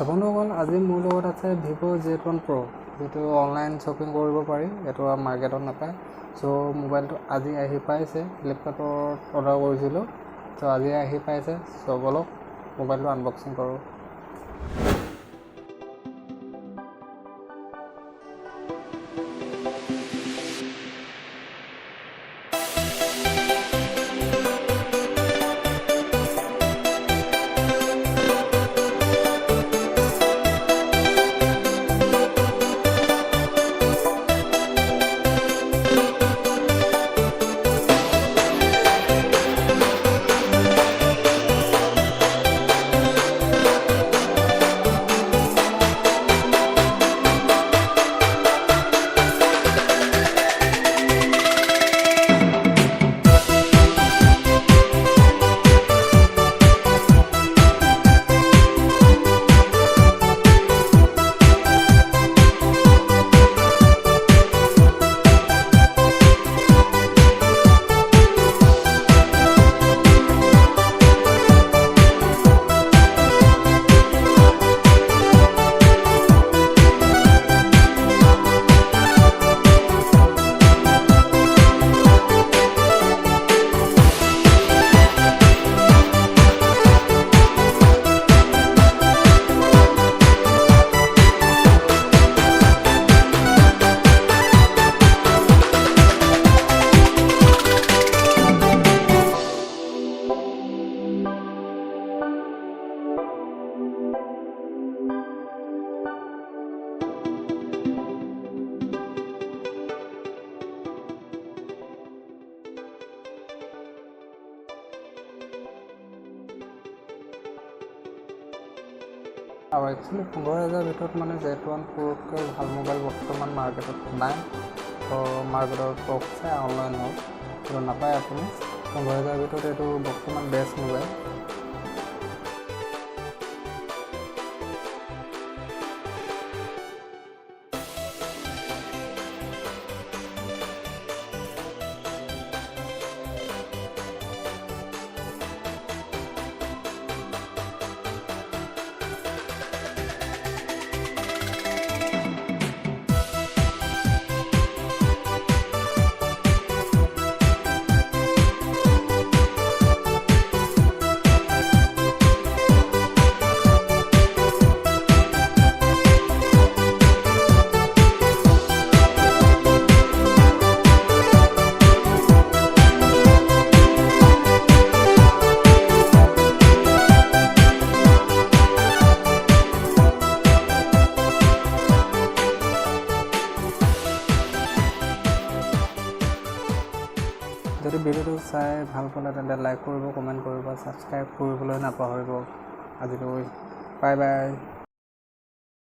বন্ধুসকল, আজি মোৰ লগত আছে Vivo Z1 Pro, যেটো অনলাইন শ্বপিং কৰিব পাৰি। এটো মাৰ্কেটত নাপায়। সো মোবাইলটো আজি আহি পাইছে, ফ্লিপকাৰ্টত অৰ্ডাৰ কৰিছিলোঁ। সো আজি আহি পাইছে। সো বলক মোবাইলটো আনবক্সিং কৰোঁ। আৰু একচুৱেলি 15,000 ভিতৰত মানে Z1 Proতকৈ ভাল মোবাইল বৰ্তমান মাৰ্কেটত নাই। তো মাৰ্কেটত টপ চাই অনলাইন হওক, কিন্তু নাপায় আপুনি। 15,000 ভিতৰত এইটো বৰ্তমান বেষ্ট মোবাইল। যদি ভিডিওটো চাই ভাল পালে তেন্তে লাইক কৰিব, কমেণ্ট কৰিব, ছাবস্ক্ৰাইব কৰিবলৈ নাপাহৰিব। আজিলৈ বাই বাই।